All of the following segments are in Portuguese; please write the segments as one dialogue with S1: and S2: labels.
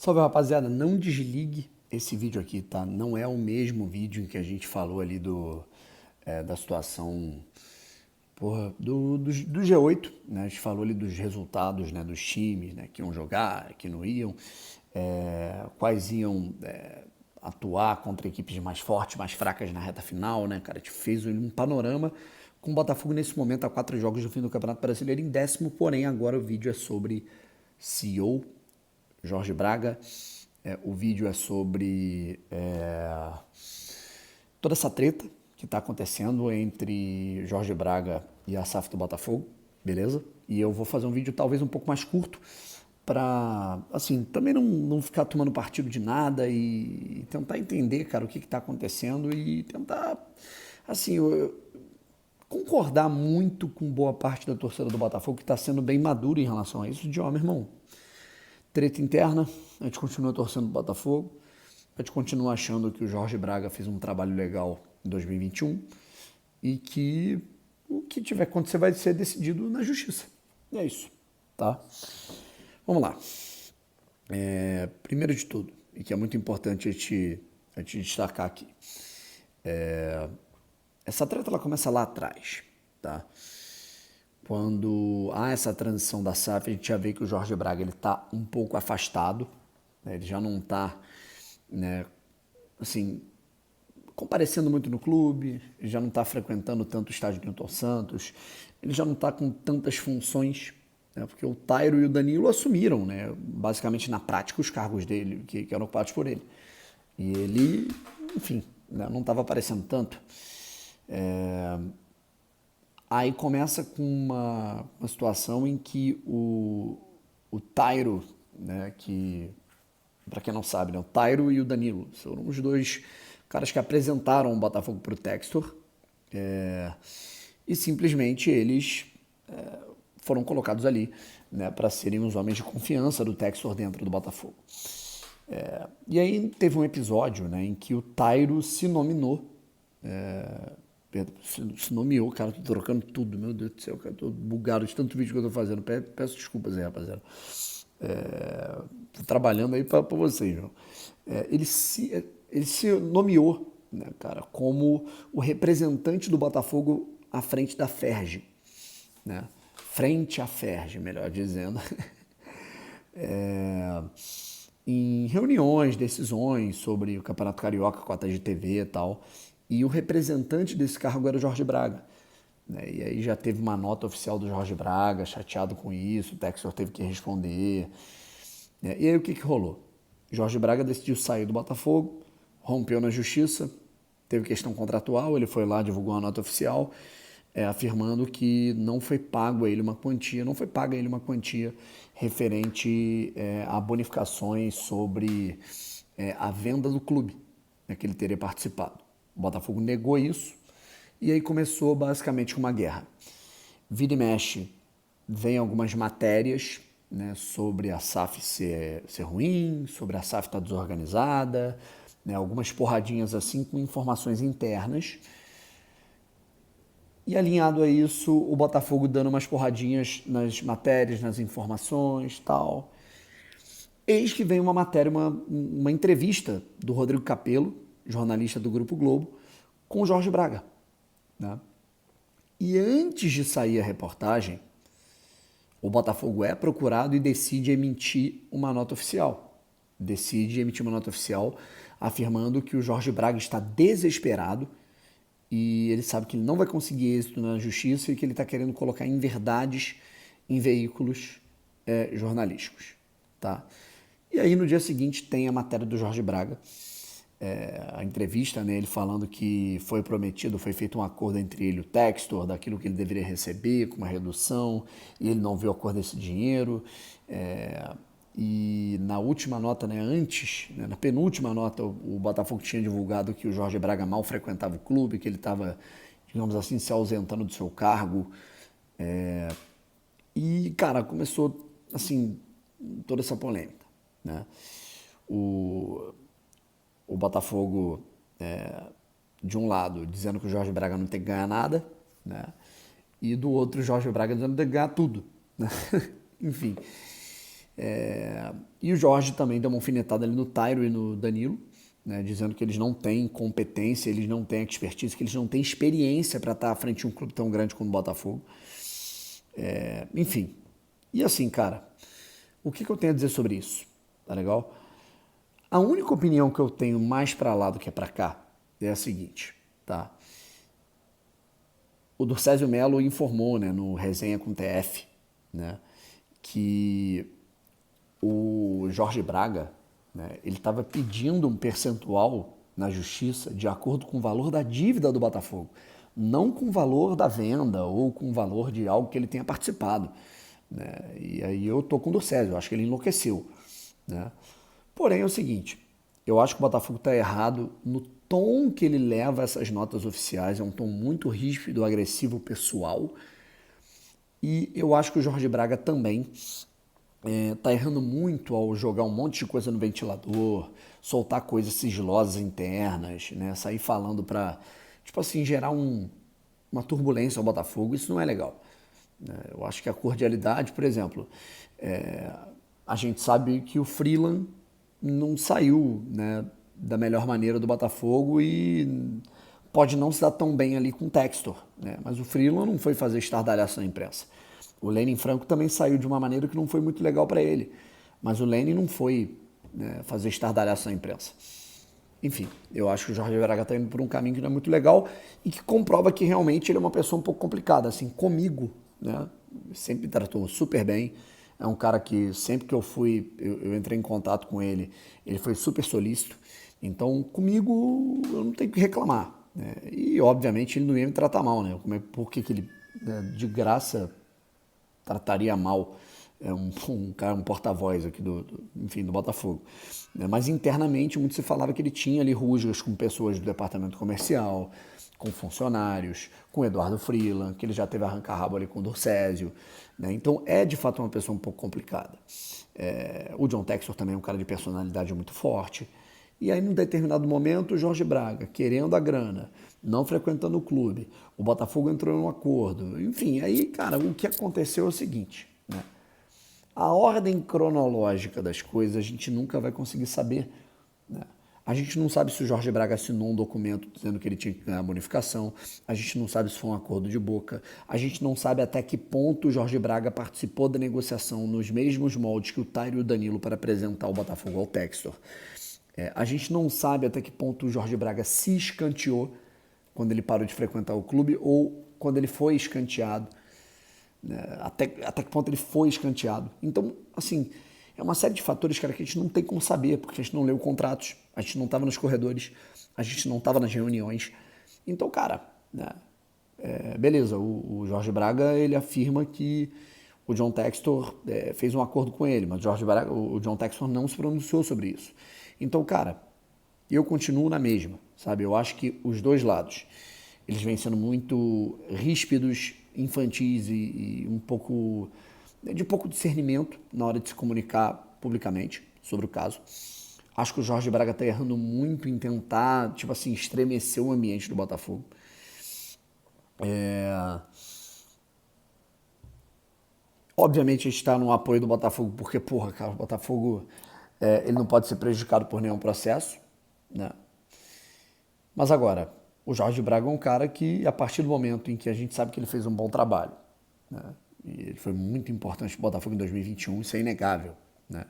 S1: Salve, rapaziada, não desligue esse vídeo aqui, tá? Não é o mesmo vídeo em que a gente falou ali da situação, porra, do G8, né? A gente falou ali dos resultados, né, dos times, né, que iam jogar, que não iam, quais iam atuar contra equipes mais fortes, mais fracas na reta final, né, cara? A gente fez um panorama com o Botafogo nesse momento a 4 jogos do fim do Campeonato Brasileiro em décimo, porém agora o vídeo é sobre CEO Jorge Braga. O vídeo é sobre toda essa treta que está acontecendo entre Jorge Braga e a SAF do Botafogo, beleza? E eu vou fazer um vídeo talvez um pouco mais curto para, assim, também não ficar tomando partido de nada e tentar entender, cara, o que está acontecendo e tentar, assim, concordar muito com boa parte da torcida do Botafogo que está sendo bem maduro em relação a isso, de, ó, meu irmão, treta interna, a gente continua torcendo o Botafogo, a gente continua achando que o Jorge Braga fez um trabalho legal em 2021 e que o que tiver que acontecer vai ser decidido na justiça. E é isso, tá? Vamos lá. Primeiro de tudo, e que é muito importante a gente destacar aqui, essa treta ela começa lá atrás, tá? Quando há essa transição da SAF, a gente já vê que o Jorge Braga ele está um pouco afastado, né? Ele já não está, né, assim, comparecendo muito no clube, ele já não está frequentando tanto o estádio Newton Santos, ele já não está com tantas funções, né, porque o Tairo e o Danilo assumiram, né, basicamente na prática, os cargos dele, que eram ocupados por ele. E ele, enfim, né, não estava aparecendo tanto. Aí começa com uma situação em que o Tairo, né, que, para quem não sabe, né, o Tairo e o Danilo foram os dois caras que apresentaram o Botafogo para o Textor, e simplesmente eles foram colocados ali, né, para serem os homens de confiança do Textor dentro do Botafogo. E aí teve um episódio, né, em que o Tairo se nominou, se nomeou, cara, tô trocando tudo, meu Deus do céu, cara, tô bugado de tanto vídeo que eu tô fazendo, peço desculpas aí, rapaziada. Tô trabalhando aí pra vocês, João. Ele se nomeou, né, cara, como o representante do Botafogo à frente da Ferge, né? Frente à Ferge, melhor dizendo. É, em reuniões, decisões sobre o Campeonato Carioca, cotas de TV e tal. E o representante desse cargo era o Jorge Braga, né? E aí já teve uma nota oficial do Jorge Braga, chateado com isso, o Textor teve que responder, né? E aí o que rolou? Jorge Braga decidiu sair do Botafogo, rompeu na justiça, teve questão contratual, ele foi lá, divulgou uma nota oficial, afirmando que não foi pago a ele uma quantia, não foi paga a ele uma quantia referente a bonificações sobre a venda do clube, né, que ele teria participado. O Botafogo negou isso e aí começou basicamente uma guerra. Vira e mexe, vem algumas matérias, né, sobre a SAF ser ruim, sobre a SAF estar desorganizada, né, algumas porradinhas assim com informações internas. E alinhado a isso, o Botafogo dando umas porradinhas nas matérias, nas informações e tal. Eis que vem uma matéria, uma entrevista do Rodrigo Capello, jornalista do Grupo Globo, com o Jorge Braga, né? E antes de sair a reportagem, o Botafogo é procurado e decide emitir uma nota oficial. Decide emitir uma nota oficial afirmando que o Jorge Braga está desesperado e ele sabe que ele não vai conseguir êxito na justiça e que ele está querendo colocar inverdades em veículos jornalísticos, tá? E aí no dia seguinte tem a matéria do Jorge Braga, a entrevista, né, ele falando que foi prometido, foi feito um acordo entre ele e o Textor, daquilo que ele deveria receber, com uma redução, e ele não viu a cor desse dinheiro. E na última nota, né, antes, né, na penúltima nota, o Botafogo tinha divulgado que o Jorge Braga mal frequentava o clube, que ele estava, digamos assim, se ausentando do seu cargo. E, cara, começou, assim, toda essa polêmica, né? O, o Botafogo, de um lado, dizendo que o Jorge Braga não tem que ganhar nada, né? E do outro, o Jorge Braga dizendo que tem que ganhar tudo, né? Enfim. E o Jorge também deu uma alfinetada ali no Tairo e no Danilo, né, dizendo que eles não têm competência, eles não têm expertise, que eles não têm experiência para estar à frente de um clube tão grande como o Botafogo. Enfim. E assim, cara, o que eu tenho a dizer sobre isso? Tá legal? A única opinião que eu tenho mais para lá do que para cá é a seguinte, tá? O Durcésio Melo informou, né, no Resenha com TF, né, que o Jorge Braga, né, ele estava pedindo um percentual na justiça de acordo com o valor da dívida do Botafogo, não com o valor da venda ou com o valor de algo que ele tenha participado. Né? E aí eu tô com o Durcésio, eu acho que ele enlouqueceu. Né? Porém é o seguinte, eu acho que o Botafogo está errado no tom que ele leva essas notas oficiais, é um tom muito ríspido, agressivo, pessoal. E eu acho que o Jorge Braga também tá errando muito ao jogar um monte de coisa no ventilador, soltar coisas sigilosas internas, né? Sair falando pra, tipo assim, gerar uma turbulência ao Botafogo, isso não é legal. Né? Eu acho que a cordialidade, por exemplo, a gente sabe que o Freeland não saiu, né, da melhor maneira do Botafogo e pode não se dar tão bem ali com o Textor, né? Mas o Freeland não foi fazer estardalhaço na imprensa. O Lenin Franco também saiu de uma maneira que não foi muito legal para ele, mas o Lenin não foi, né, fazer estardalhaço na imprensa. Enfim, eu acho que o Jorge Braga está indo por um caminho que não é muito legal e que comprova que realmente ele é uma pessoa um pouco complicada. Assim, comigo, né? Sempre me tratou super bem. É um cara que sempre que eu entrei em contato com ele, ele foi super solícito. Então, comigo, eu não tenho que reclamar. Né? E, obviamente, ele não ia me tratar mal, né? Por que ele, né, de graça, trataria mal um cara, um porta-voz aqui enfim, do Botafogo. Mas internamente muito se falava que ele tinha ali rusgas com pessoas do departamento comercial, com funcionários, com Eduardo Freeland, que ele já teve arranca-rabo ali com o Durcésio. Né? Então é de fato uma pessoa um pouco complicada. O John Textor também é um cara de personalidade muito forte. E aí, num determinado momento, o Jorge Braga, querendo a grana, não frequentando o clube, o Botafogo entrou em um acordo. Enfim, aí, cara, o que aconteceu é o seguinte, né? A ordem cronológica das coisas a gente nunca vai conseguir saber. Né? A gente não sabe se o Jorge Braga assinou um documento dizendo que ele tinha que ganhar a bonificação, a gente não sabe se foi um acordo de boca, a gente não sabe até que ponto o Jorge Braga participou da negociação nos mesmos moldes que o Tairo e o Danilo para apresentar o Botafogo ao Textor. A gente não sabe até que ponto o Jorge Braga se escanteou quando ele parou de frequentar o clube ou quando ele foi escanteado, né? Até que ponto ele foi escanteado. Então, assim, é uma série de fatores, cara, que a gente não tem como saber, porque a gente não leu contratos, a gente não estava nos corredores, a gente não estava nas reuniões. Então, cara, né, beleza, o Jorge Braga, ele afirma que o John Textor fez um acordo com ele, mas o John Textor não se pronunciou sobre isso. Então, cara, eu continuo na mesma, sabe? Eu acho que os dois lados, eles vêm sendo muito ríspidos, infantis e um pouco de pouco discernimento na hora de se comunicar publicamente sobre o caso. Acho que o Jorge Braga está errando muito em tentar, tipo assim, estremecer o ambiente do Botafogo. Obviamente a gente está no apoio do Botafogo, porque, porra, cara, o Botafogo ele não pode ser prejudicado por nenhum processo, né? Mas agora, o Jorge Braga é um cara que, a partir do momento em que a gente sabe que ele fez um bom trabalho, né? E ele foi muito importante para o Botafogo em 2021, isso é inegável, né?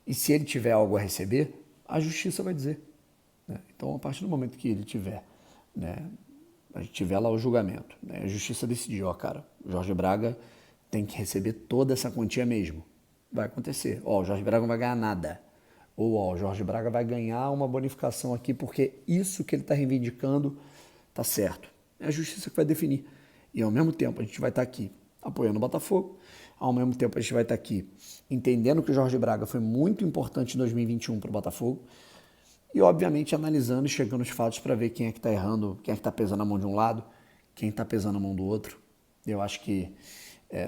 S1: E se ele tiver algo a receber, a justiça vai dizer. Né? Então, a partir do momento que ele tiver, né, a gente tiver lá o julgamento, né, a justiça decidiu, ó, cara, o Jorge Braga tem que receber toda essa quantia mesmo. Vai acontecer. Ó, o Jorge Braga não vai ganhar nada. Ou, ó, o Jorge Braga vai ganhar uma bonificação aqui porque isso que ele está reivindicando tá certo. É a justiça que vai definir. E ao mesmo tempo a gente vai estar aqui apoiando o Botafogo, ao mesmo tempo a gente vai estar aqui entendendo que o Jorge Braga foi muito importante em 2021 para o Botafogo e, obviamente, analisando e chegando aos fatos para ver quem é que está errando, quem é que está pesando a mão de um lado, quem está pesando a mão do outro. Eu acho que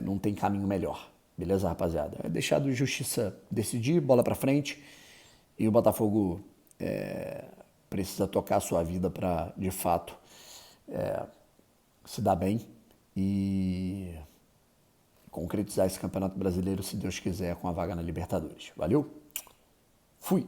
S1: não tem caminho melhor. Beleza, rapaziada? É deixar a justiça decidir, bola para frente, e o Botafogo precisa tocar a sua vida para, de fato, se dar bem e concretizar esse Campeonato Brasileiro, se Deus quiser, com a vaga na Libertadores. Valeu? Fui!